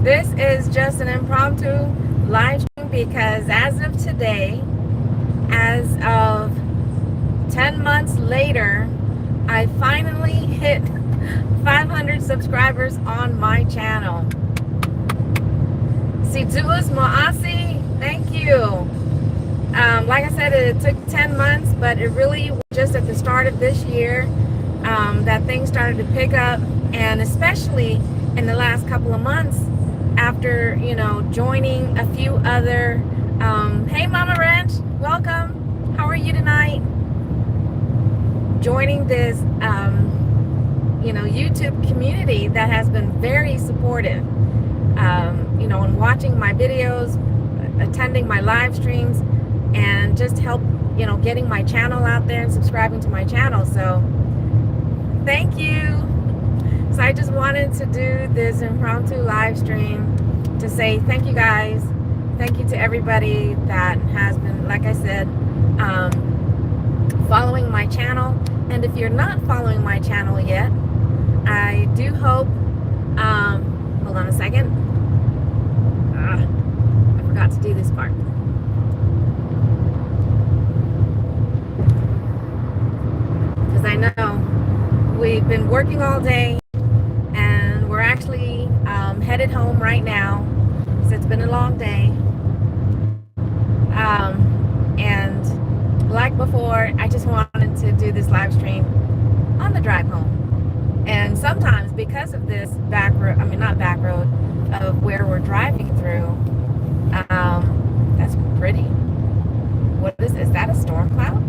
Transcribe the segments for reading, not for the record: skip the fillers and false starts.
This is just an impromptu live stream because as of today, as of 10 months later, I finally hit 500 subscribers on my channel. Situus Moasi, thank you. Like I said, it took 10 months, but it really was just at the start of this year that things started to pick up, and especially in the last couple of months after, joining a few other, hey Mama Ranch, welcome. How are you tonight? Joining this, YouTube community that has been very supportive, and watching my videos, attending my live streams, and just help, getting my channel out there and subscribing to my channel. So thank you. So I just wanted to do this impromptu live stream to say thank you guys. Thank you to everybody that has been, like I said, following my channel. And if you're not following my channel yet, I do hope, hold on a second. I forgot to do this part. Because I know we've been working all day and we're actually headed home right now. So it's been a long day. And like before, I just wanted to do this live stream on the drive home. And sometimes because of this back road, not back road, of where we're driving through, that's pretty. What is that a storm cloud?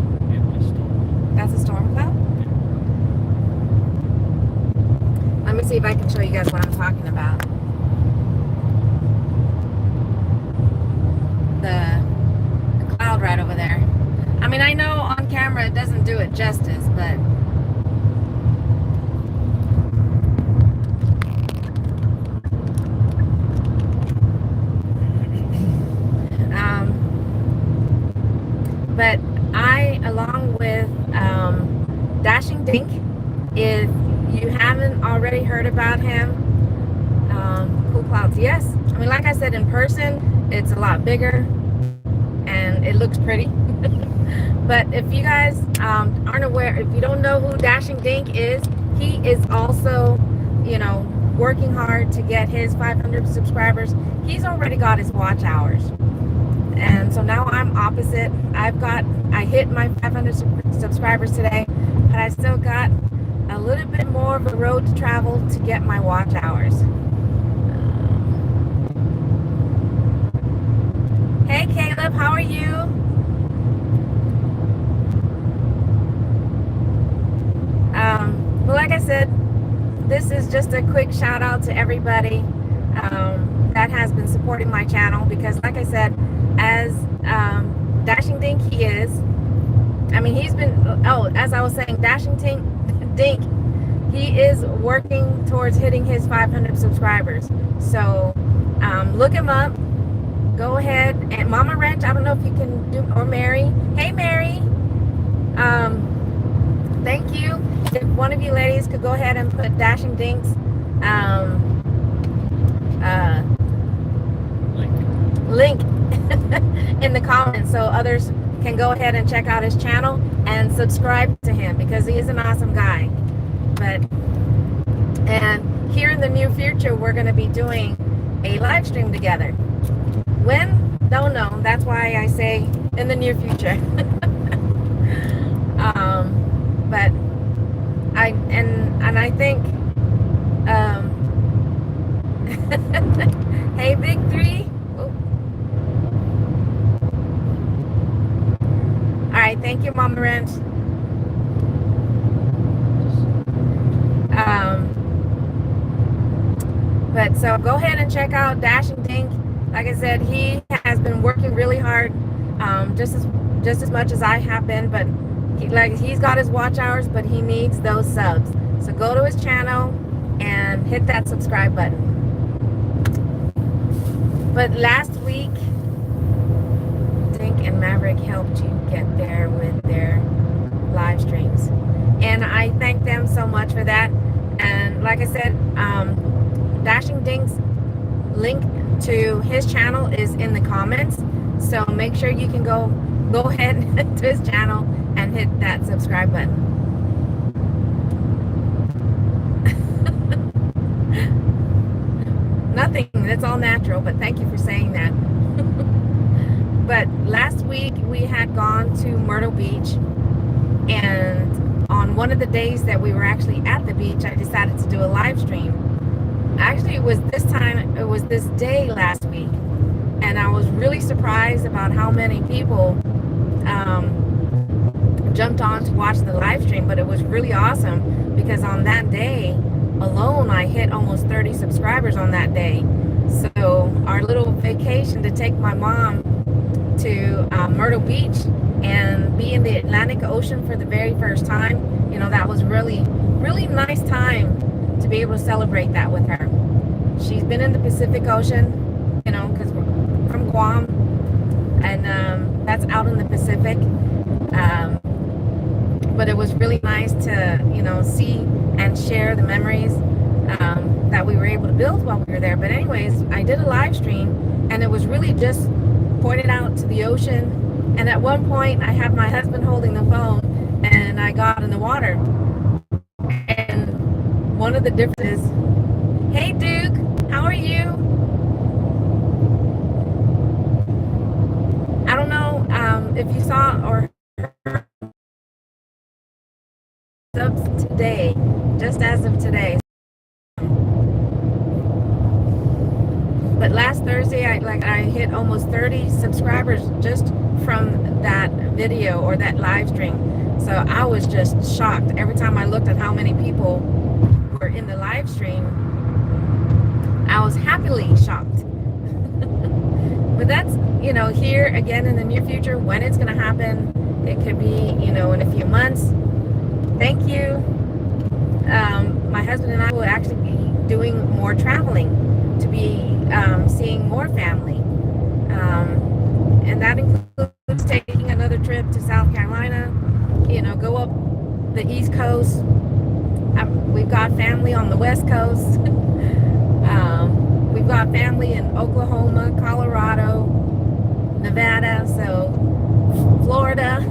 That's a storm cloud? Let me see if I can show you guys what I'm talking about. The cloud right over there. I know on camera it doesn't do it justice, but I, along with Dashing Dink, if you haven't already heard about him, Cool Clouds, yes. Like I said, in person, it's a lot bigger and it looks pretty. But if you guys aren't aware, if you don't know who Dashing Dink is, he is also, working hard to get his 500 subscribers. He's already got his watch hours. And so now I'm opposite. I hit my 500 subscribers today, but I still got a little bit more of a road to travel to get my watch hours. Hey Caleb, how are you? Well, like I said, this is just a quick shout out to everybody that has been supporting my channel, because like I said, as Dashing Dink he is, he's been, as I was saying, Dashing Dink, he is working towards hitting his 500 subscribers. So look him up. Go ahead. And Mama Ranch, I don't know if you can do, or Mary. Hey Mary. Thank you. If one of you ladies could go ahead and put Dashing Dink's link in the comments so others can go ahead and check out his channel and subscribe to him, because he is an awesome guy. And here in the near future, we're going to be doing a live stream together. When? Don't know. That's why I say in the near future. But I think hey Big Three. Oh. All right, thank you, Mama Ranch. But so go ahead and check out Dashing Dink. Like I said, he has been working really hard, just as much as I have been, but he's got his watch hours, but he needs those subs. So go to his channel and hit that subscribe button. But last week, Dink and Maverick helped you get there with their live streams, and I thank them so much for that. And like I said, Dashing Dink's link to his channel is in the comments. So make sure you can go ahead to his channel and hit that subscribe button. Nothing, that's all natural, but thank you for saying that. But last week we had gone to Myrtle Beach, and on one of the days that we were actually at the beach, I decided to do a live stream. Actually, it was this day last week, and I was really surprised about how many people jumped on to watch the live stream. But it was really awesome because on that day alone, I hit almost 30 subscribers on that day. So our little vacation to take my mom to Myrtle Beach and be in the Atlantic Ocean for the very first time, you know, that was really nice time to be able to celebrate that with her. She's been in the Pacific Ocean, you know, because we're from Guam, and that's out in the Pacific. But it was really nice to, you know, see and share the memories that we were able to build while we were there. But anyways, I did a live stream, and it was really just pointed out to the ocean. And at one point, I had my husband holding the phone, and I got in the water. And one of the differences, hey Duke, how are you? I don't know if you saw or heard of today, just as of today. But last Thursday, I hit almost 30 subscribers just from that video or that live stream. So I was just shocked every time I looked at how many people were in the live stream. I was happily shocked. But that's, you know, here again in the near future, when it's going to happen, it could be, you know, in a few months. Thank you. My husband and I will actually be doing more traveling to be seeing more family. And that includes taking another trip to South Carolina, you know, go up the East Coast. We've got family on the West Coast. We've got family in Oklahoma, Colorado, Nevada, so Florida,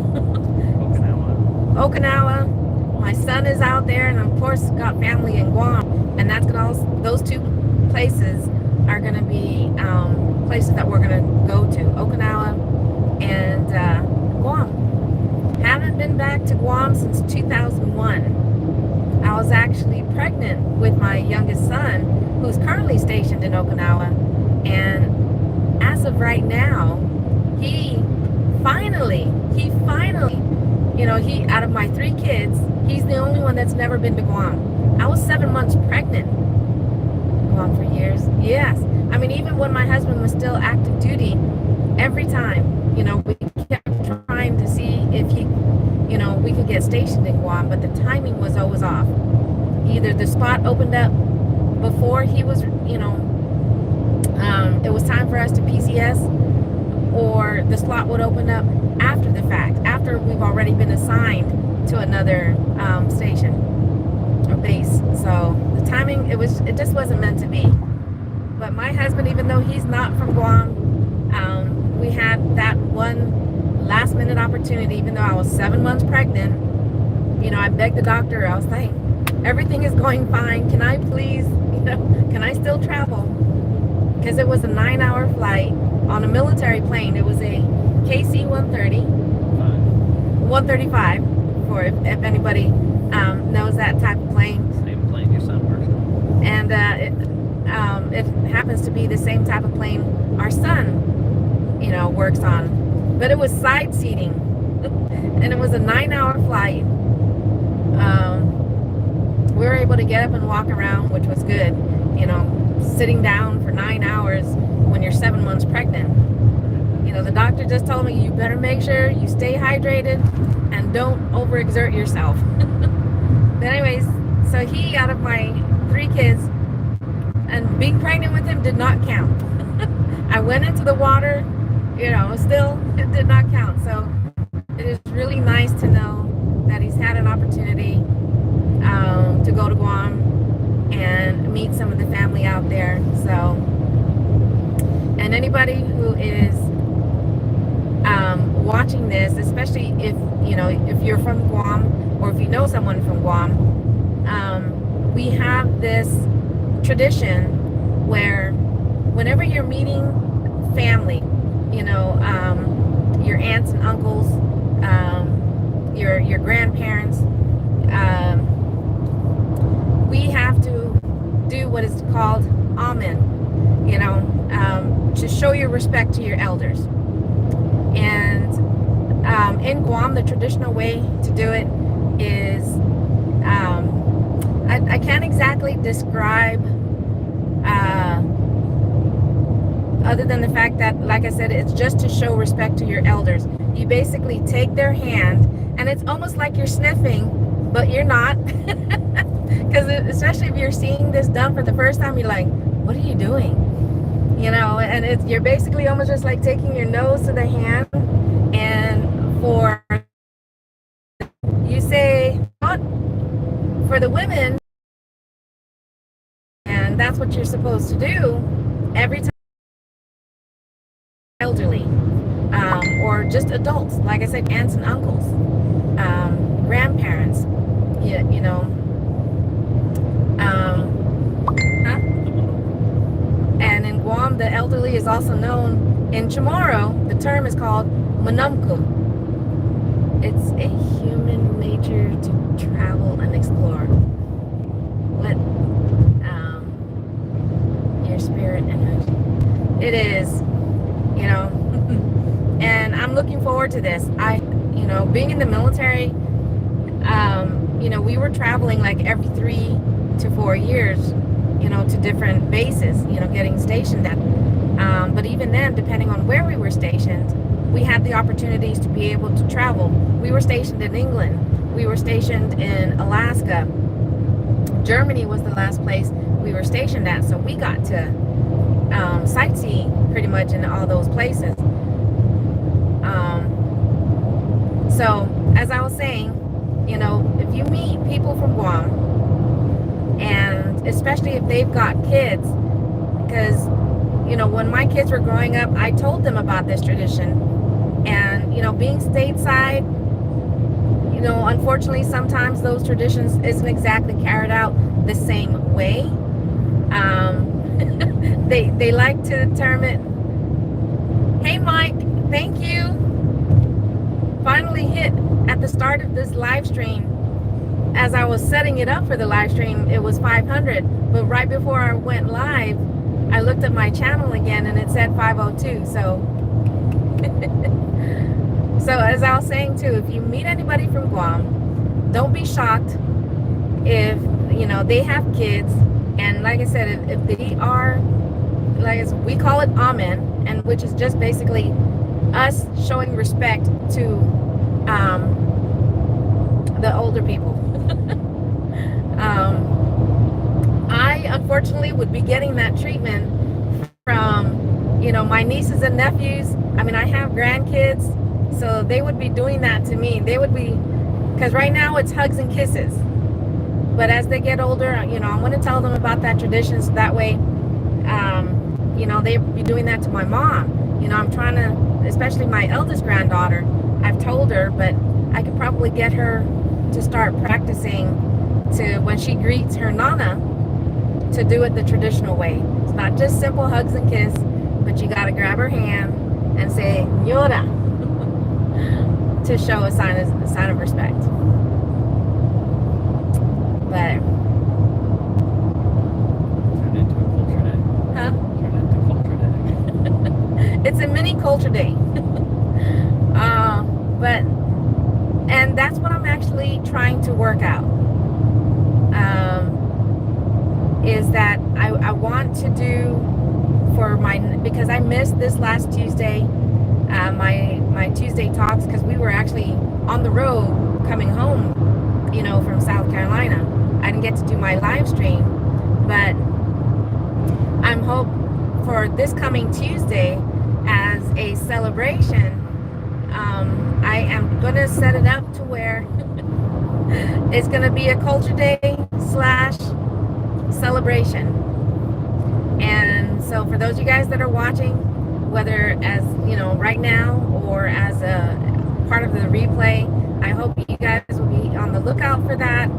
Okinawa. My son is out there, and of course got family in Guam, and that's gonna also, those two places are going to be places that we're going to go to, Okinawa and Guam. Haven't been back to Guam since 2001. I was actually pregnant with my youngest son, who's currently stationed in Okinawa, and as of right now, he finally, you know, out of my 3 kids, he's the only one that's never been to Guam. I was 7 months pregnant. Guam for years. Yes. I mean, even when my husband was still active duty, every time, you know, we kept trying to see if he, you know, we could get stationed in Guam, but the timing was always off. Either the spot opened up before he was, you know, it was time for us to PCS, or the slot would open up after the fact, after we've already been assigned to another station or base. So the timing, it just wasn't meant to be. But my husband, even though he's not from Guam, we had that one last minute opportunity. Even though I was 7 months pregnant, you know, I begged the doctor. I was like, everything is going fine, can I please, you know, can I still travel? Because it was a 9-hour flight on a military plane. It was a KC-135, for if anybody knows that type of plane. Same plane your son works on. And it happens to be the same type of plane our son, you know, works on. But it was side seating, and it was a 9-hour flight. We were able to get up and walk around, which was good. You know, sitting down for 9 hours when you're 7 months pregnant. You know, the doctor just told me, you better make sure you stay hydrated and don't overexert yourself. But anyways, so he, out of my 3 kids, and being pregnant with him did not count. I went into the water, you know, still it did not count. So it is really nice to know that he's had an opportunity to go to Guam and meet some of the family out there. So And anybody who is watching this, especially if you're from Guam or if you know someone from Guam, we have this tradition where whenever you're meeting family, your aunts and uncles, your grandparents, we have to do what is called amen, to show your respect to your elders. And in Guam, the traditional way to do it is, I can't exactly describe, other than the fact that, like I said, it's just to show respect to your elders. You basically take their hand, and it's almost like you're sniffing, but you're not. Because especially if you're seeing this done for the first time, you're like, what are you doing? And you're basically almost just like taking your nose to the hand, and you say, what? For the women, and that's what you're supposed to do every time. Elderly, or just adults, like I said, aunts and uncles, grandparents, and in Guam, the elderly is also known, in Chamorro, the term is called Manumku. It's a human nature to travel and explore. Let your spirit and it is, and I'm looking forward to this. Being in the military, we were traveling like every 3 to 4 years, to different bases, getting stationed at. But even then, depending on where we were stationed, we had the opportunities to be able to travel. We were stationed in England. We were stationed in Alaska. Germany was the last place we were stationed at. So we got to sightsee pretty much in all those places. So as I was saying, if you meet people from Guam, and especially if they've got kids, because when my kids were growing up, I told them about this tradition. And being stateside, unfortunately sometimes those traditions isn't exactly carried out the same way. They like to term it, hey Mike, thank you. Finally hit at the start of this live stream. As I was setting it up for the live stream, it was 500, but right before I went live, I looked at my channel again and it said 502. So so as I was saying too, if you meet anybody from Guam, don't be shocked if they have kids. And like I said, if they are, we call it amen, and which is just basically us showing respect to the older people. I unfortunately would be getting that treatment from my nieces and nephews. I mean, I have grandkids, so they would be doing that to me. They would be, because right now it's hugs and kisses, but as they get older, I'm going to tell them about that tradition, so that way they'd be doing that to my mom. I'm trying to, especially my eldest granddaughter, I've told her, but I could probably get her to start practicing to, when she greets her nana, to do it the traditional way. It's not just simple hugs and kiss, but you got to grab her hand and say "Nyora" to show a sign of respect. But Turned into a culture day. huh? Turned into culture day. It's a mini culture day. And that's what I'm actually trying to work out. Is that I want to do for because I missed this last Tuesday, my Tuesday talks, because we were actually on the road coming home, from South Carolina. I didn't get to do my live stream, but I'm hope for this coming Tuesday as a celebration. I am gonna set it up to where it's gonna be a culture day / celebration. And so for those of you guys that are watching, whether as, right now or as a part of the replay. I hope you guys will be on the lookout for that.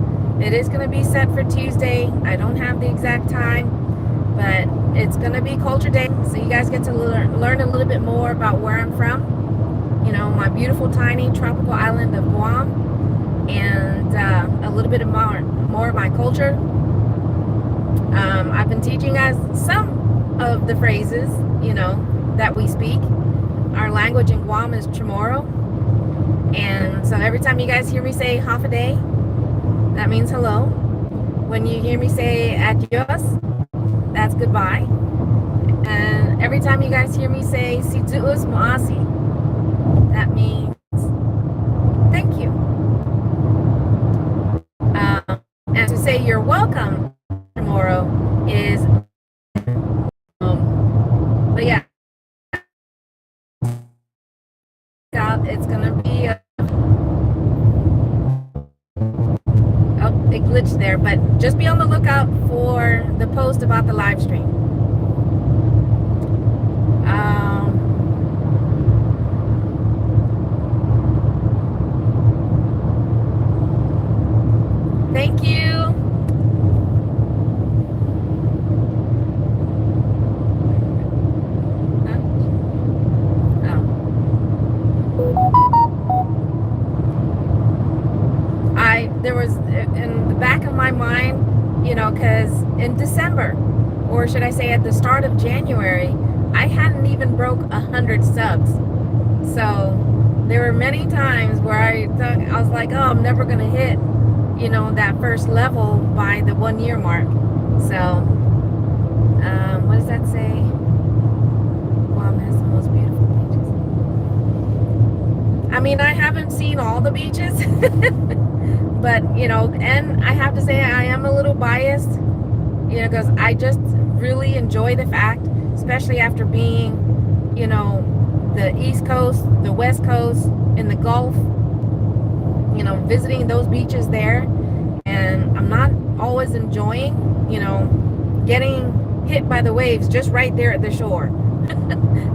It is going to be set for Tuesday. I don't have the exact time, but it's going to be Culture Day, so you guys get to learn a little bit more about where I'm from. My beautiful, tiny, tropical island of Guam, and a little bit of more of my culture. I've been teaching us some of the phrases, that we speak. Our language in Guam is Chamorro. And so every time you guys hear me say half a day, that means hello. When you hear me say adios, that's goodbye. And every time you guys hear me say situus moasi, that means thank you. And to say you're welcome tomorrow is, but yeah, it's gonna be it glitched there, but just be on the lookout for the post about the live stream. Thank you. There was in the back of my mind, because in December, or should I say at the start of January, I hadn't even broke 100 subs. So there were many times where I was like, oh, I'm never going to hit, that first level by the 1 year mark. So, what does that say? Guam has the most beautiful beaches. I mean, I haven't seen all the beaches. But, and I have to say I am a little biased, because I just really enjoy the fact, especially after being, the East Coast, the West Coast, in the Gulf, visiting those beaches there. And I'm not always enjoying, getting hit by the waves just right there at the shore.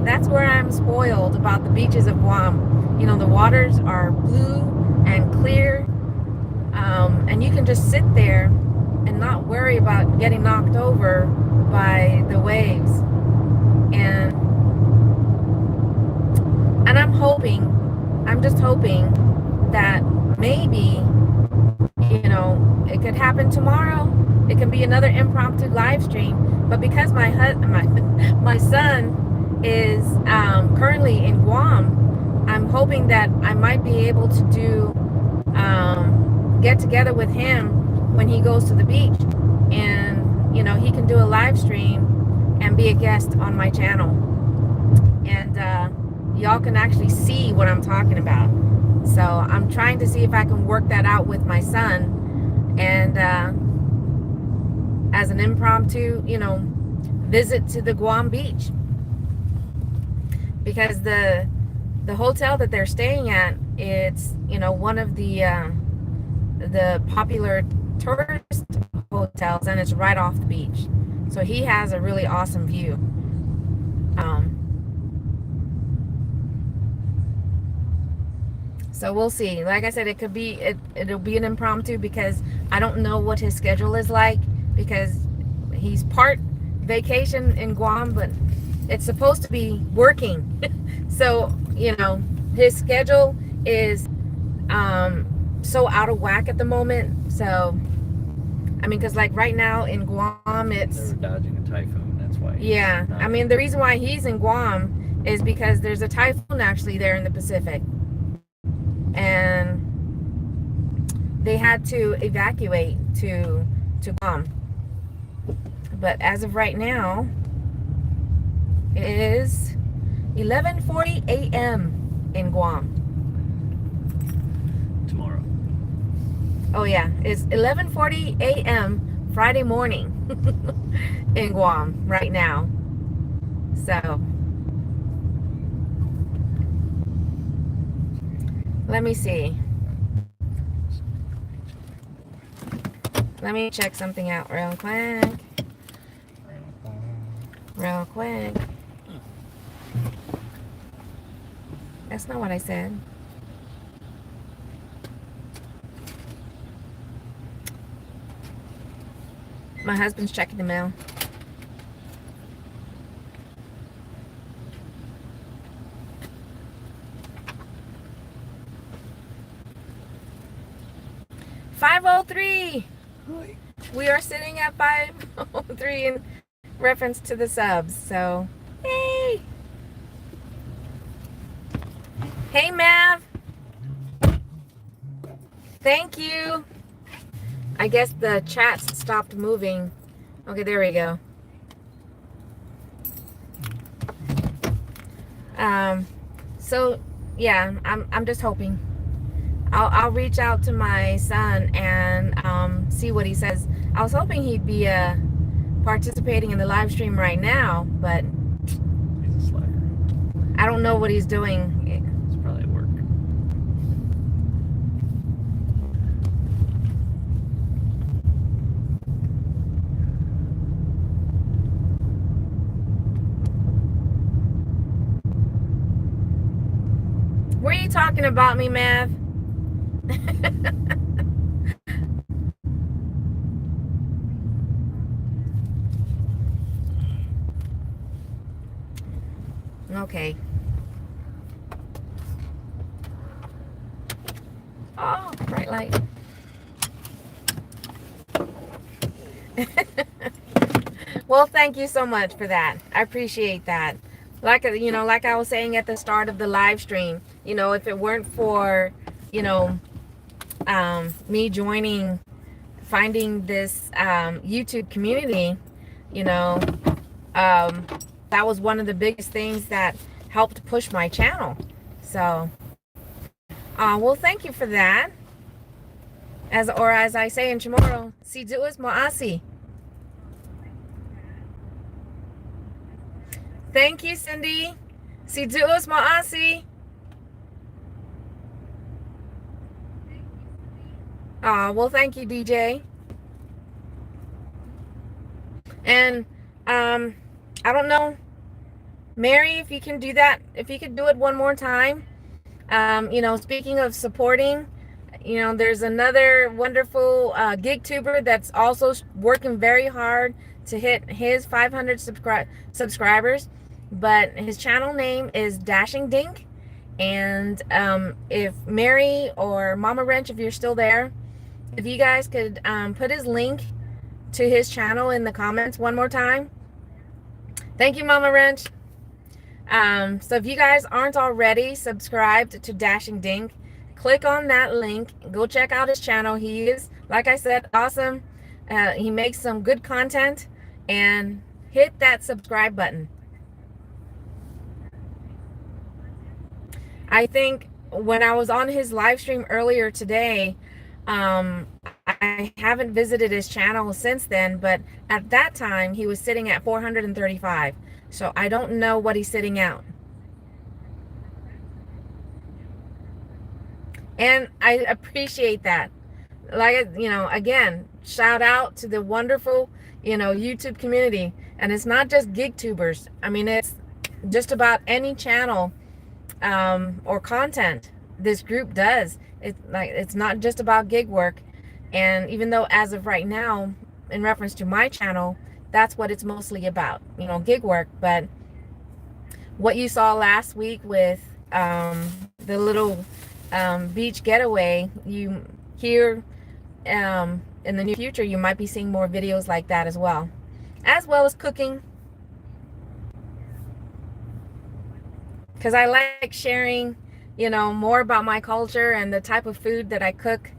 That's where I'm spoiled about the beaches of Guam. The waters are blue and clear. And you can just sit there and not worry about getting knocked over by the waves. And I'm just hoping that maybe, it could happen tomorrow. It can be another impromptu live stream. But because my son is currently in Guam, I'm hoping that I might be able to do get together with him when he goes to the beach, and he can do a live stream and be a guest on my channel, and y'all can actually see what I'm talking about. So I'm trying to see if I can work that out with my son, and as an impromptu visit to the Guam beach, because the hotel that they're staying at, it's one of the popular tourist hotels, and it's right off the beach, so he has a really awesome view. So we'll see. Like I said, it'll be an impromptu, because I don't know what his schedule is like, because he's part vacation in Guam, but it's supposed to be working. So his schedule is so out of whack at the moment. So I mean, because like right now in Guam, it's They were dodging a typhoon. That's why. Yeah, I mean, the reason why he's in Guam is because there's a typhoon actually there in the Pacific, and they had to evacuate to Guam. But as of right now, it is 11:40 a.m. in Guam. Tomorrow. Oh yeah, it's 11:40 a.m. Friday morning in Guam right now. So let me see. Let me check something out real quick. Real quick. That's not what I said. My husband's checking the mail. $503. We are sitting at 503 in reference to the subs. So, hey. Hey, Mav. Thank you. I guess the chats stopped moving. Okay, there we go. So yeah, I'm just hoping. I'll reach out to my son and see what he says. I was hoping he'd be participating in the live stream right now, but He's a slacker. I don't know what he's doing. It's probably at work. Were you talking about me, Mav? Okay. Oh, bright light. Well, thank you so much for that. I appreciate that. Like like I was saying at the start of the live stream, if it weren't for, me joining, finding this YouTube community, that was one of the biggest things that helped push my channel. So, well, thank you for that. As I say in Chamorro, si duas mo'asi. Thank you, Cindy. Si duas mo'asi. Well, thank you, DJ. And I don't know, Mary, if you can do that, if you could do it one more time. Speaking of supporting, there's another wonderful gig tuber that's also working very hard to hit his 500 subscribers, but his channel name is Dashing Dink. And if Mary or Mama Wrench, if you're still there, if you guys could put his link to his channel in the comments one more time. Thank you, Mama Wrench. So if you guys aren't already subscribed to Dashing Dink, click on that link. Go check out his channel. He is, like I said, awesome. He makes some good content. And hit that subscribe button. I think when I was on his live stream earlier today, I haven't visited his channel since then, but at that time he was sitting at 435. So I don't know what he's sitting at. And I appreciate that. Like, again, shout out to the wonderful, YouTube community. And it's not just gig tubers. I mean, it's just about any channel or content this group does. It's not just about gig work. And even though as of right now, in reference to my channel, that's what it's mostly about, gig work. But what you saw last week with the little beach getaway, you here in the near future, you might be seeing more videos like that as well as cooking. Because I like sharing, more about my culture and the type of food that I cook.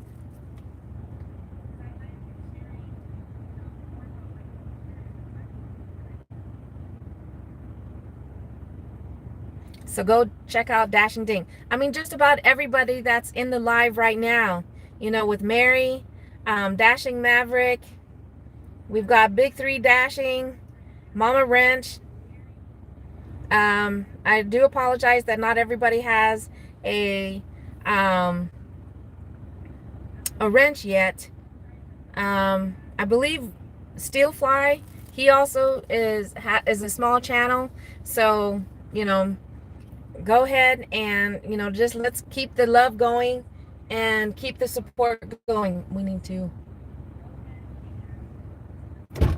So go check out Dashing Dink. I mean, just about everybody that's in the live right now, with Mary, Dashing Maverick, we've got Big 3 Dashing, Mama Wrench. I do apologize that not everybody has a wrench yet. I believe Steelfly, he also is a small channel. So, go ahead and, just let's keep the love going and keep the support going. We need to.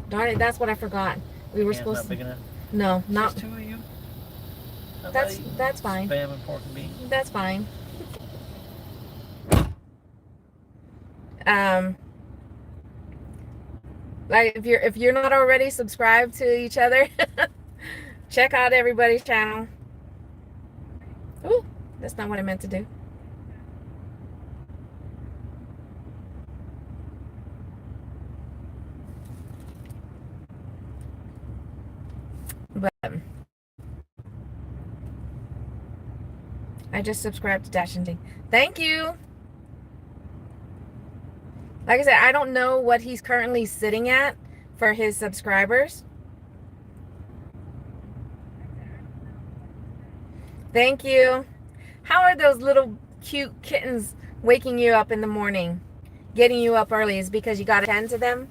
Darn it, that's what I forgot. We were supposed not big enough. No, not. Just two of you. That's fine. Spam and pork and beans. That's fine. Like if you're not already subscribed to each other, check out everybody's channel. Ooh, that's not what I meant to do. But I just subscribed to Dash and Ding. Thank you. Like I said, I don't know what he's currently sitting at for his subscribers. Thank you. How are those little cute kittens waking you up in the morning? Getting you up early is because you got to tend to them?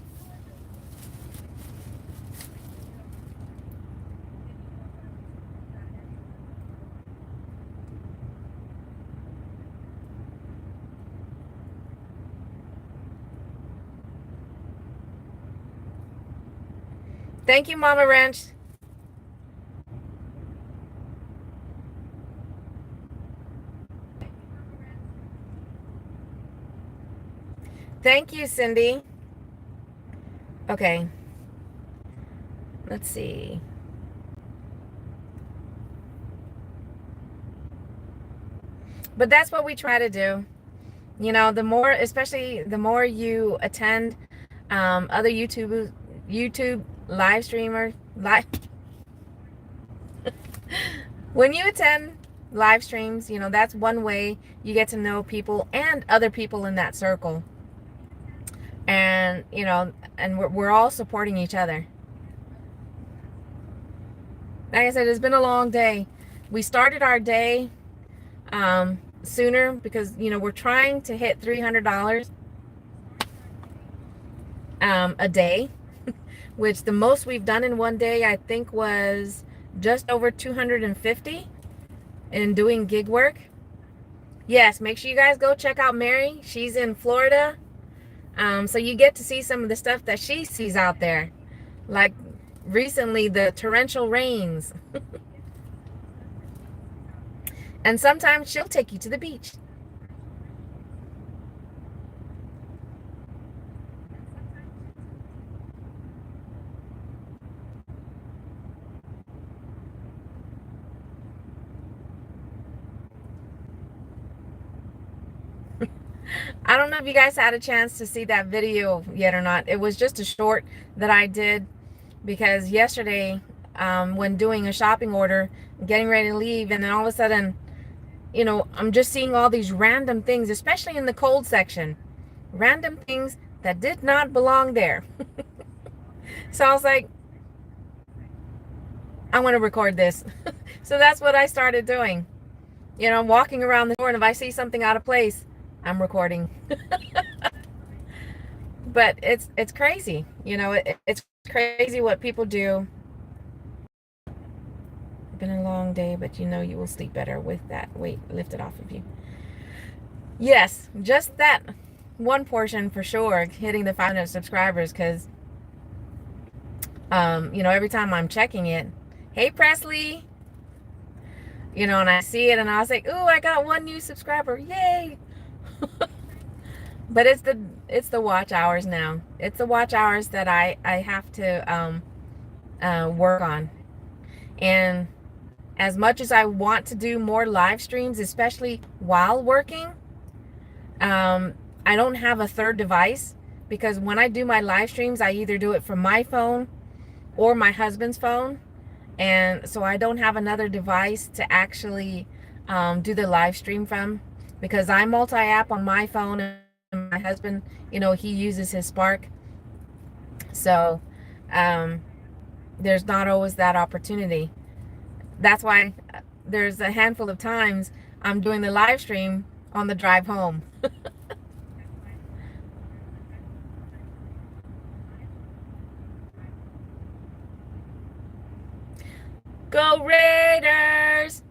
Thank you, Mama Ranch. Thank you, Cindy. Okay. Let's see. But that's what we try to do. The more, especially the more you attend other YouTube live streamers, when you attend live streams, that's one way you get to know people and other people in that circle. And, and we're all supporting each other. Like I said, it's been a long day. We started our day sooner because, we're trying to hit $300 a day, which the most we've done in one day, I think, was just over 250 in doing gig work. Yes, make sure you guys go check out Mary. She's in Florida. So you get to see some of the stuff that she sees out there. Like recently, the torrential rains. And sometimes she'll take you to the beach. I don't know if you guys had a chance to see that video yet or not. It was just a short that I did because yesterday, when doing a shopping order, getting ready to leave, and then all of a sudden, I'm just seeing all these random things, especially in the cold section. Random things that did not belong there. So I was like, I want to record this. So that's what I started doing. I'm walking around the store, and if I see something out of place, I'm recording. But it's crazy. It's crazy what people do. It's been a long day, but you will sleep better with that weight lifted off of you. Yes, just that one portion for sure, hitting the 500 subscribers, because every time I'm checking it, hey Presley, and I see it and I was like, ooh, I got one new subscriber, yay. But it's the watch hours now. It's the watch hours that I have to work on. And as much as I want to do more live streams, especially while working, I don't have a third device, because when I do my live streams, I either do it from my phone or my husband's phone. And so I don't have another device to actually do the live stream from, because I multi-app on my phone, and my husband, he uses his Spark. So there's not always that opportunity. That's why there's a handful of times I'm doing the live stream on the drive home. Go Raiders!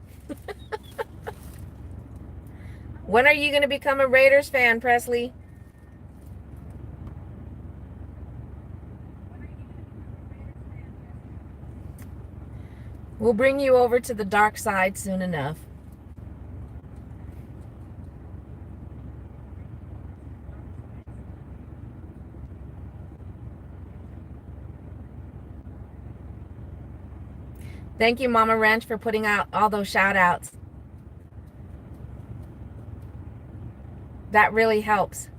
When are you going to become a Raiders fan, Presley? We'll bring you over to the dark side soon enough. Thank you, Mama Ranch, for putting out all those shout outs. That really helps.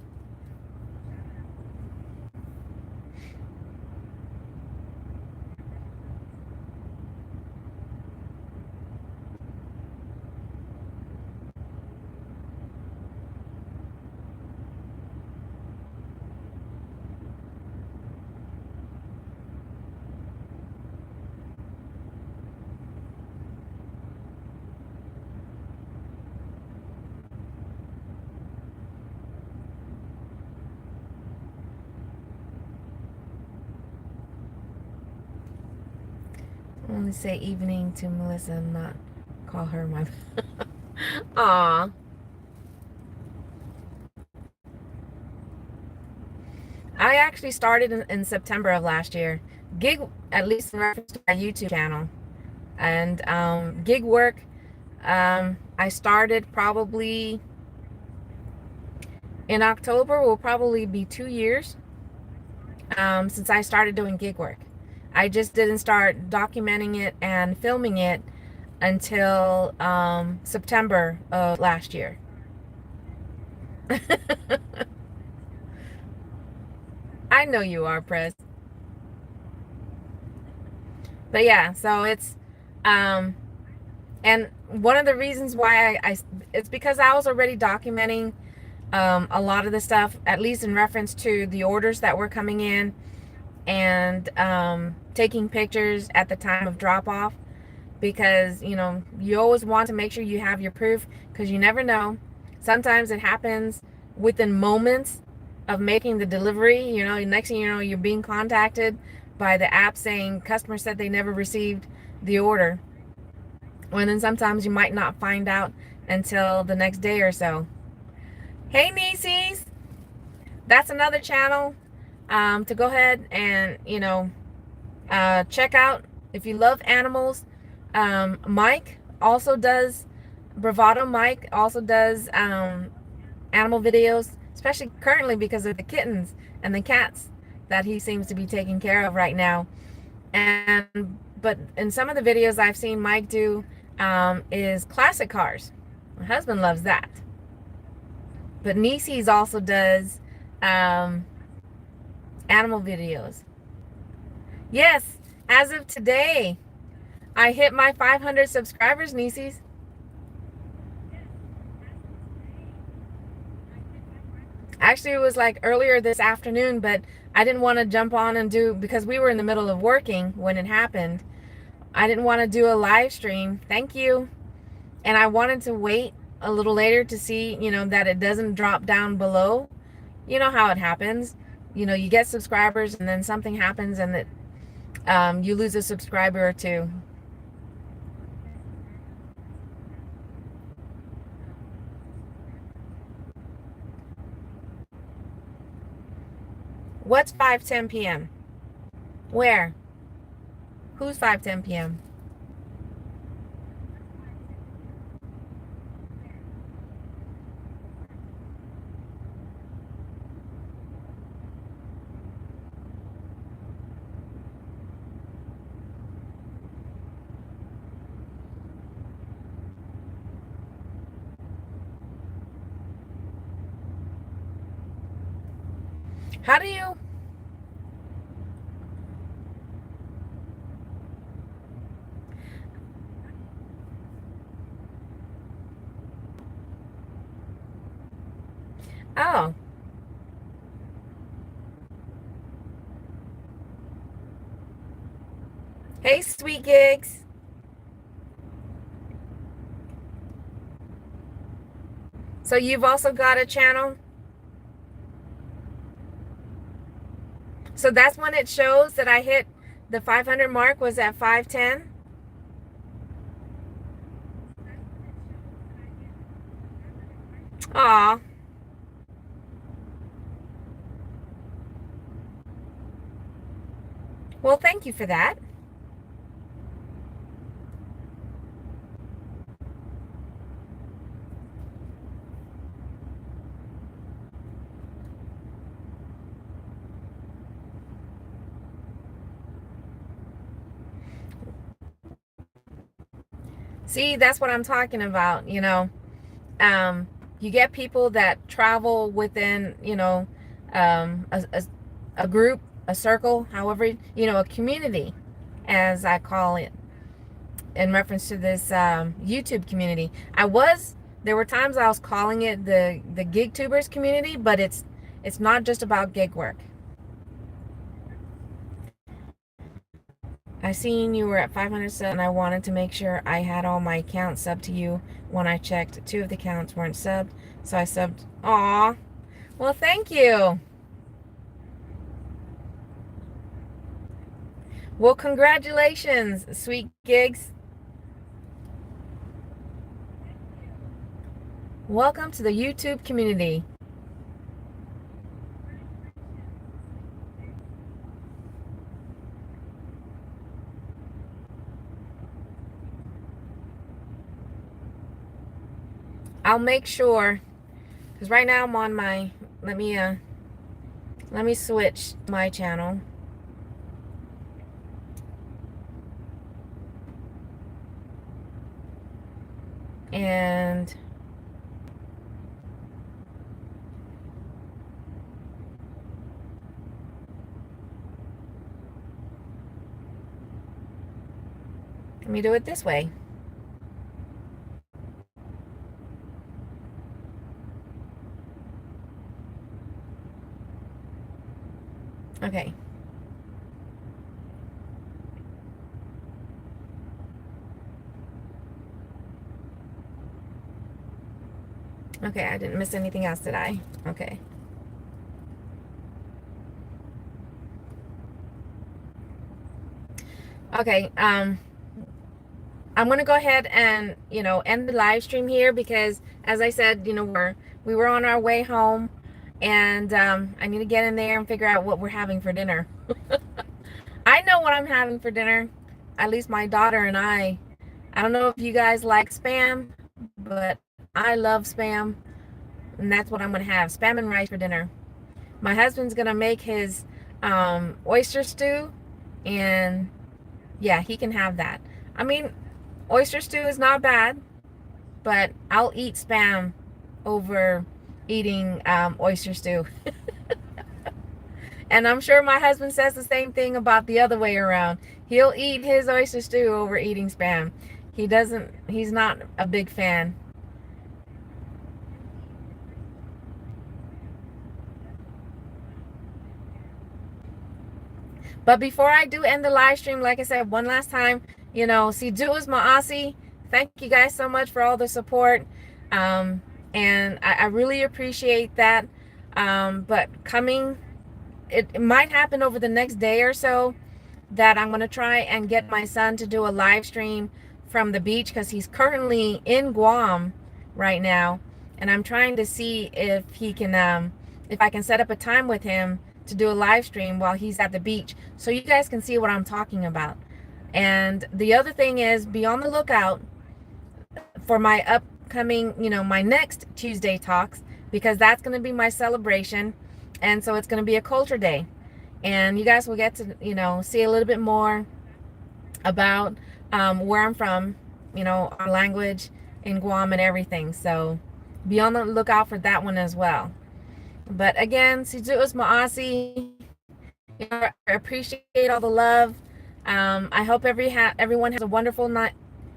I only say evening to Melissa and not call her my. Aw. I actually started in September of last year. Gig, at least in reference to my YouTube channel. And gig work, I started probably in October, will probably be 2 years since I started doing gig work. I just didn't start documenting it and filming it until September of last year. I know you are, Press. But yeah, so it's and one of the reasons why it's because I was already documenting a lot of the stuff, at least in reference to the orders that were coming in, and taking pictures at the time of drop off, because you know you always want to make sure you have your proof, because you never know. Sometimes it happens within moments of making the delivery. You know, next thing you know, you're being contacted by the app saying customer said they never received the order, and then sometimes you might not find out until the next day or so. Hey Nieces, that's another channel to go ahead and check out if you love animals. Mike also does, Bravado Mike also does animal videos, especially currently because of the kittens and the cats that he seems to be taking care of right now. But in some of the videos I've seen Mike do is classic cars. My husband loves that. But Nieces also does animal videos. Yes, as of today, I hit my 500 subscribers, Nieces. Actually, it was like earlier this afternoon, but I didn't want to jump on and do, because we were in the middle of working when it happened. I didn't want to do a live stream. Thank you. And I wanted to wait a little later to see, that it doesn't drop down below. You know how it happens. You get subscribers and then something happens and that you lose a subscriber or two. What's 5:10 p.m.? Where? Who's 5:10 p.m.? How do you? Oh. Hey, Sweet Gigs. So you've also got a channel? So that's when it shows that I hit the 500 mark, was at 5:10. Aw. Well, thank you for that. See, that's what I'm talking about, you know. You get people that travel within, you know, a group, a circle, however, you know, a community, as I call it, in reference to this YouTube community. There were times I was calling it the gig tubers community, but it's not just about gig work. I seen you were at 500 subs, and I wanted to make sure I had all my accounts subbed to you. When I checked, 2 of the accounts weren't subbed, so I subbed. Aw, well, thank you. Well, congratulations, sweet gigs. Welcome to the YouTube community. I'll make sure, because right now I'm on my, let me switch my channel. And let me do it this way. Okay. Okay, I didn't miss anything else, did I? Okay. Okay, I'm gonna go ahead and, you know, end the live stream here because, as I said, you know, we were on our way home, and I need to get in there and figure out what we're having for dinner. I know what I'm having for dinner, at least my daughter and I. I don't know if you guys like Spam, but I love Spam, and that's what I'm gonna have, Spam and rice for dinner. My husband's gonna make his oyster stew, and yeah, he can have that. I mean, oyster stew is not bad, but I'll eat Spam over eating oyster stew. And I'm sure my husband says the same thing about the other way around. He'll eat his oyster stew over eating Spam. He's not a big fan. But before I do end the live stream, like I said, one last time, you know, si Duas Maasi, thank you guys so much for all the support. And I really appreciate that. But it might happen over the next day or so that I'm going to try and get my son to do a live stream from the beach, because he's currently in Guam right now. And I'm trying to see if he can, if I can set up a time with him to do a live stream while he's at the beach, so you guys can see what I'm talking about. And the other thing is, be on the lookout for my upcoming, you know, my next Tuesday talks, because that's going to be my celebration. And so it's going to be a culture day, and you guys will get to, you know, see a little bit more about where I'm from, you know, our language in Guam and everything. So be on the lookout for that one as well. But again, si Duas Maasi, you know, I appreciate all the love. I hope everyone has a wonderful night,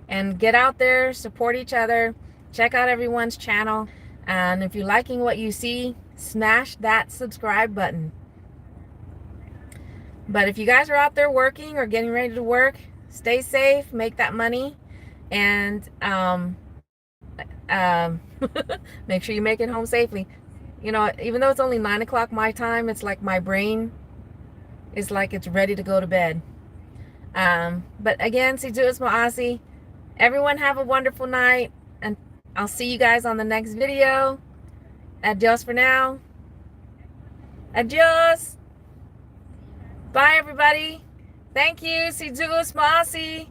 and get out there, support each other, check out everyone's channel, and if you're liking what you see, smash that subscribe button. But if you guys are out there working or getting ready to work, stay safe, make that money, and make sure you make it home safely. You know, even though it's only 9 o'clock my time, it's like my brain is like it's ready to go to bed. But again, si Duas Maasi, everyone have a wonderful night, and I'll see you guys on the next video. Adios for now. Adios. Bye, everybody. Thank you. Si Jules Mossy.